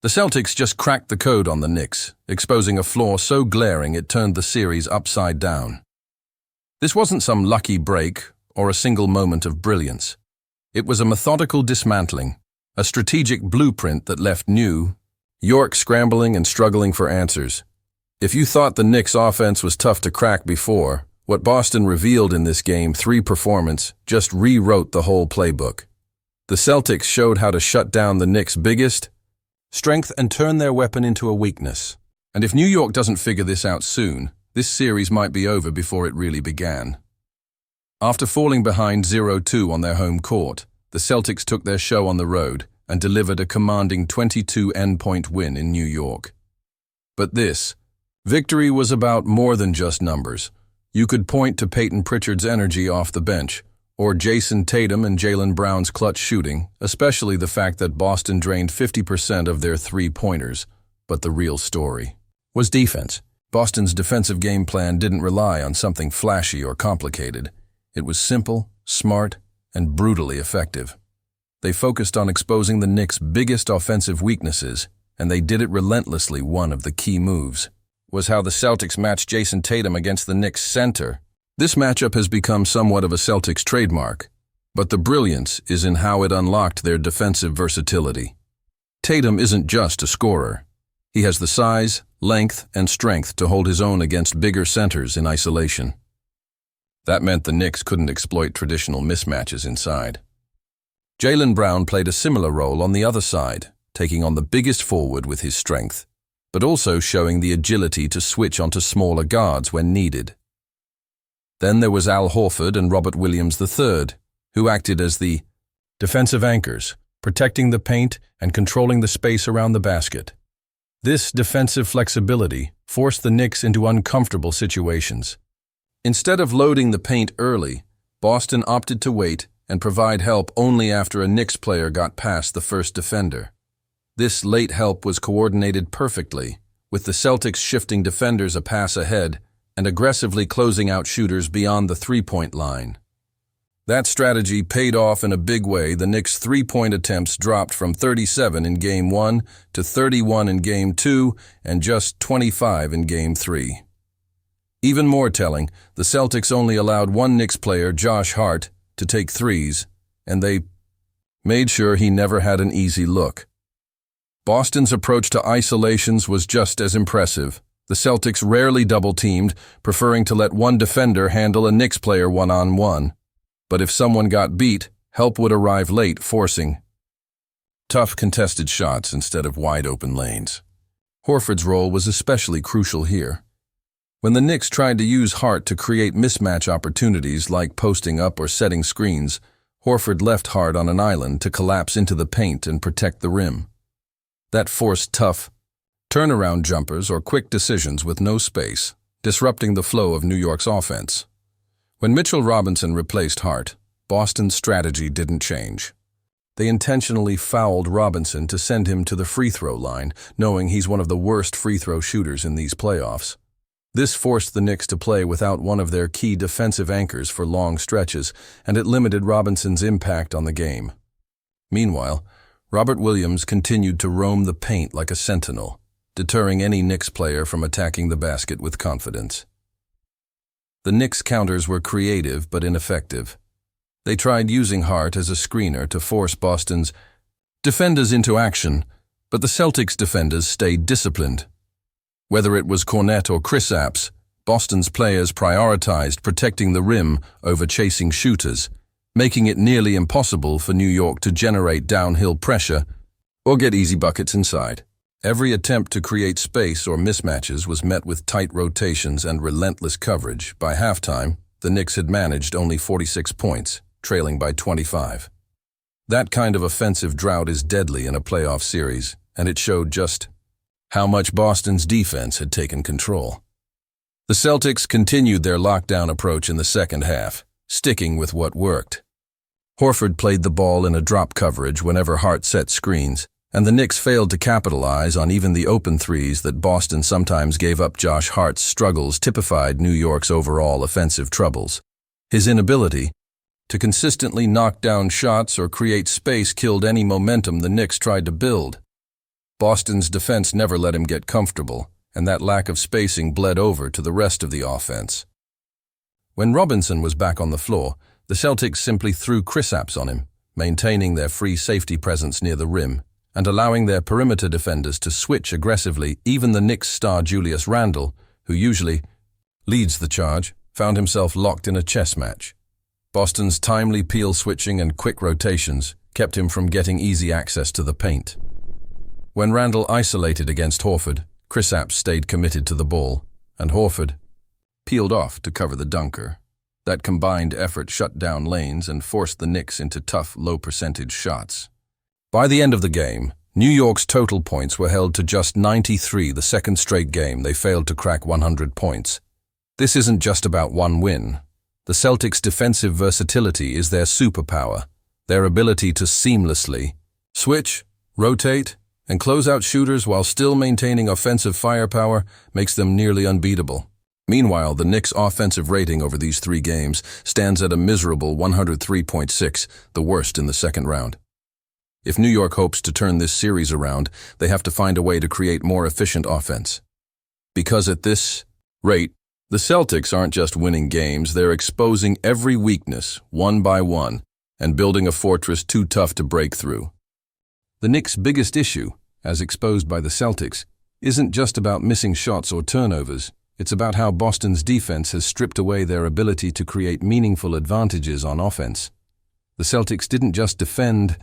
The Celtics just cracked the code on the Knicks, exposing a flaw so glaring it turned the series upside down. This wasn't some lucky break or a single moment of brilliance. It was a methodical dismantling, a strategic blueprint that left New York scrambling and struggling for answers. If you thought the Knicks' offense was tough to crack before, what Boston revealed in this Game 3 performance just rewrote the whole playbook. The Celtics showed how to shut down the Knicks' biggest strength and turn their weapon into a weakness. And if New York doesn't figure this out soon, this series might be over before it really began. After falling behind 0-2 on their home court, the Celtics took their show on the road and delivered a commanding 22 endpoint win in New York. But this victory was about more than just numbers. You could point to Peyton Pritchard's energy off the bench, or Jason Tatum and Jaylen Brown's clutch shooting, especially the fact that Boston drained 50% of their three-pointers. But the real story was defense. Boston's defensive game plan didn't rely on something flashy or complicated. It was simple, smart, and brutally effective. They focused on exposing the Knicks' biggest offensive weaknesses, and they did it relentlessly. One of the key moves was how the Celtics matched Jason Tatum against the Knicks' center. This matchup has become somewhat of a Celtics trademark, but the brilliance is in how it unlocked their defensive versatility. Tatum isn't just a scorer. He has the size, length, and strength to hold his own against bigger centers in isolation. That meant the Knicks couldn't exploit traditional mismatches inside. Jaylen Brown played a similar role on the other side, taking on the biggest forward with his strength, but also showing the agility to switch onto smaller guards when needed. Then there was Al Horford and Robert Williams III, who acted as the defensive anchors, protecting the paint and controlling the space around the basket. This defensive flexibility forced the Knicks into uncomfortable situations. Instead of loading the paint early, Boston opted to wait and provide help only after a Knicks player got past the first defender. This late help was coordinated perfectly, with the Celtics shifting defenders a pass ahead and aggressively closing out shooters beyond the three-point line. That strategy paid off in a big way. The Knicks' three-point attempts dropped from 37 in Game 1 to 31 in Game 2 and just 25 in Game 3. Even more telling, the Celtics only allowed one Knicks player, Josh Hart, to take threes, and they made sure he never had an easy look. Boston's approach to isolations was just as impressive. The Celtics rarely double-teamed, preferring to let one defender handle a Knicks player one-on-one. But if someone got beat, help would arrive late, forcing tough contested shots instead of wide-open lanes. Horford's role was especially crucial here. When the Knicks tried to use Hart to create mismatch opportunities like posting up or setting screens, Horford left Hart on an island to collapse into the paint and protect the rim. That forced tough turnaround jumpers or quick decisions with no space, disrupting the flow of New York's offense. When Mitchell Robinson replaced Hart, Boston's strategy didn't change. They intentionally fouled Robinson to send him to the free throw line, knowing he's one of the worst free throw shooters in these playoffs. This forced the Knicks to play without one of their key defensive anchors for long stretches, and it limited Robinson's impact on the game. Meanwhile, Robert Williams continued to roam the paint like a sentinel, deterring any Knicks player from attacking the basket with confidence. The Knicks' counters were creative but ineffective. They tried using Hart as a screener to force Boston's defenders into action, but the Celtics' defenders stayed disciplined. Whether it was Cornette or Kristaps, Boston's players prioritized protecting the rim over chasing shooters, making it nearly impossible for New York to generate downhill pressure or get easy buckets inside. Every attempt to create space or mismatches was met with tight rotations and relentless coverage. By halftime, the Knicks had managed only 46 points, trailing by 25. That kind of offensive drought is deadly in a playoff series, and it showed just how much Boston's defense had taken control. The Celtics continued their lockdown approach in the second half, sticking with what worked. Horford played the ball in a drop coverage whenever Hart set screens, and the Knicks failed to capitalize on even the open threes that Boston sometimes gave up. Josh Hart's struggles typified New York's overall offensive troubles. His inability to consistently knock down shots or create space killed any momentum the Knicks tried to build. Boston's defense never let him get comfortable, and that lack of spacing bled over to the rest of the offense. When Robinson was back on the floor, the Celtics simply threw Kristaps on him, maintaining their free safety presence near the rim and allowing their perimeter defenders to switch aggressively. Even the Knicks star Julius Randle, who usually leads the charge, found himself locked in a chess match. Boston's timely peel switching and quick rotations kept him from getting easy access to the paint. When Randle isolated against Horford, Kristaps stayed committed to the ball, and Horford peeled off to cover the dunker. That combined effort shut down lanes and forced the Knicks into tough, low-percentage shots. By the end of the game, New York's total points were held to just 93, the second straight game they failed to crack 100 points. This isn't just about one win. The Celtics' defensive versatility is their superpower. Their ability to seamlessly switch, rotate, and close out shooters while still maintaining offensive firepower makes them nearly unbeatable. Meanwhile, the Knicks' offensive rating over these 3 games stands at a miserable 103.6, the worst in the second round. If New York hopes to turn this series around, they have to find a way to create more efficient offense. Because at this rate, the Celtics aren't just winning games, they're exposing every weakness, one by one, and building a fortress too tough to break through. The Knicks' biggest issue, as exposed by the Celtics, isn't just about missing shots or turnovers. It's about how Boston's defense has stripped away their ability to create meaningful advantages on offense. The Celtics didn't just defend.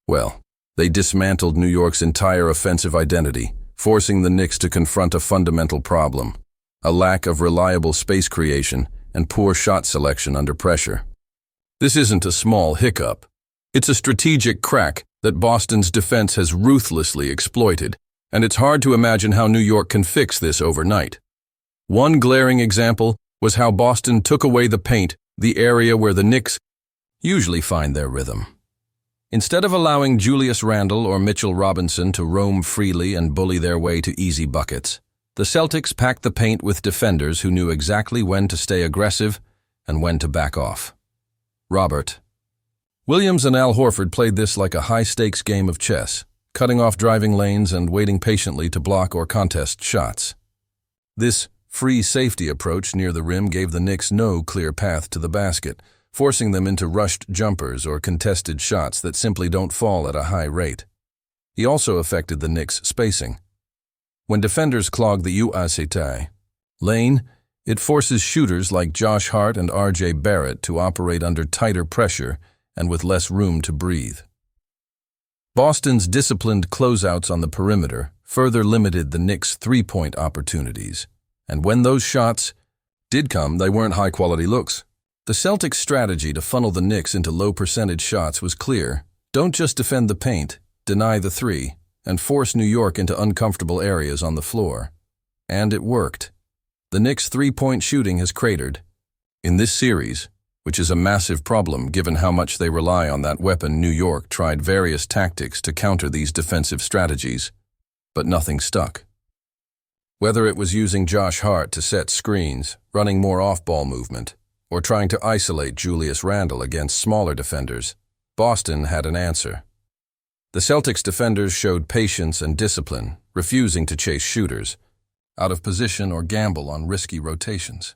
Well, they dismantled New York's entire offensive identity, forcing the Knicks to confront a fundamental problem: a lack of reliable space creation and poor shot selection under pressure. This isn't a small hiccup. It's a strategic crack that Boston's defense has ruthlessly exploited, and it's hard to imagine how New York can fix this overnight. One glaring example was how Boston took away the paint, the area where the Knicks usually find their rhythm. Instead of allowing Julius Randle or Mitchell Robinson to roam freely and bully their way to easy buckets, the Celtics packed the paint with defenders who knew exactly when to stay aggressive and when to back off. Robert Williams and Al Horford played this like a high-stakes game of chess, cutting off driving lanes and waiting patiently to block or contest shots. This free safety approach near the rim gave the Knicks no clear path to the basket, forcing them into rushed jumpers or contested shots that simply don't fall at a high rate. He also affected the Knicks' spacing. When defenders clog the UACT lane, it forces shooters like Josh Hart and R.J. Barrett to operate under tighter pressure and with less room to breathe. Boston's disciplined closeouts on the perimeter further limited the Knicks' three-point opportunities, and when those shots did come, they weren't high-quality looks. The Celtics' strategy to funnel the Knicks into low-percentage shots was clear. Don't just defend the paint, deny the three, and force New York into uncomfortable areas on the floor. And it worked. The Knicks' three-point shooting has cratered. In this series, which is a massive problem given how much they rely on that weapon, New York tried various tactics to counter these defensive strategies, but nothing stuck. Whether it was using Josh Hart to set screens, running more off-ball movement, or trying to isolate Julius Randle against smaller defenders, Boston had an answer. The Celtics defenders showed patience and discipline, refusing to chase shooters, out of position or gamble on risky rotations.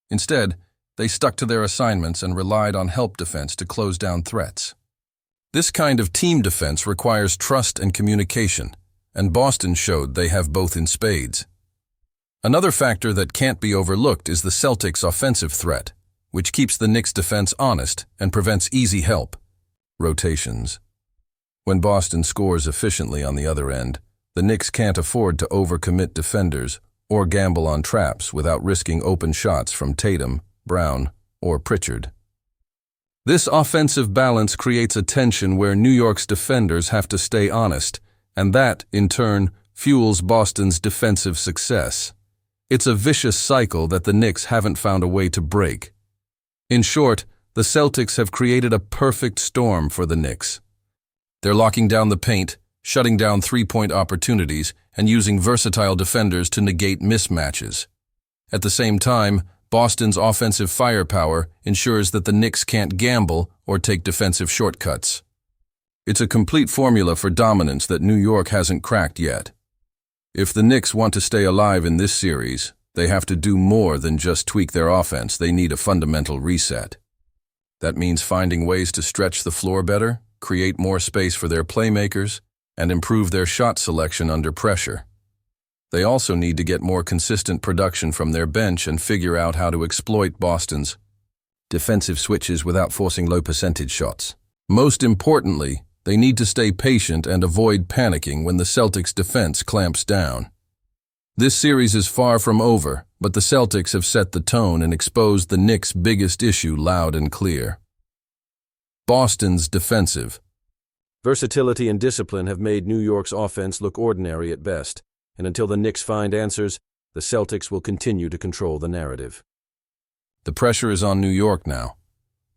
Instead, they stuck to their assignments and relied on help defense to close down threats. This kind of team defense requires trust and communication, and Boston showed they have both in spades. Another factor that can't be overlooked is the Celtics' offensive threat, which keeps the Knicks' defense honest and prevents easy help rotations. When Boston scores efficiently on the other end, the Knicks can't afford to overcommit defenders or gamble on traps without risking open shots from Tatum, Brown, or Pritchard. This offensive balance creates a tension where New York's defenders have to stay honest, and that, in turn, fuels Boston's defensive success. It's a vicious cycle that the Knicks haven't found a way to break. In short, the Celtics have created a perfect storm for the Knicks. They're locking down the paint, shutting down three-point opportunities, and using versatile defenders to negate mismatches. At the same time, Boston's offensive firepower ensures that the Knicks can't gamble or take defensive shortcuts. It's a complete formula for dominance that New York hasn't cracked yet. If the Knicks want to stay alive in this series, they have to do more than just tweak their offense. They need a fundamental reset. That means finding ways to stretch the floor better, create more space for their playmakers, and improve their shot selection under pressure. They also need to get more consistent production from their bench and figure out how to exploit Boston's defensive switches without forcing low-percentage shots. Most importantly, they need to stay patient and avoid panicking when the Celtics' defense clamps down. This series is far from over, but the Celtics have set the tone and exposed the Knicks' biggest issue loud and clear. Boston's defensive versatility and discipline have made New York's offense look ordinary at best, and until the Knicks find answers, the Celtics will continue to control the narrative. The pressure is on New York now.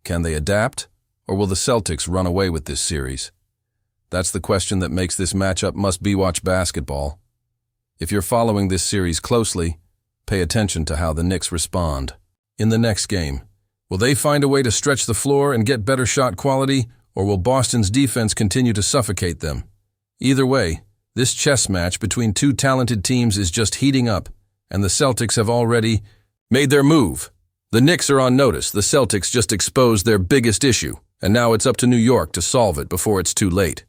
Can they adapt, or will the Celtics run away with this series? That's the question that makes this matchup must-be-watch basketball. If you're following this series closely, pay attention to how the Knicks respond. In the next game, will they find a way to stretch the floor and get better shot quality, or will Boston's defense continue to suffocate them? Either way, this chess match between two talented teams is just heating up, and the Celtics have already made their move. The Knicks are on notice. The Celtics just exposed their biggest issue, and now it's up to New York to solve it before it's too late.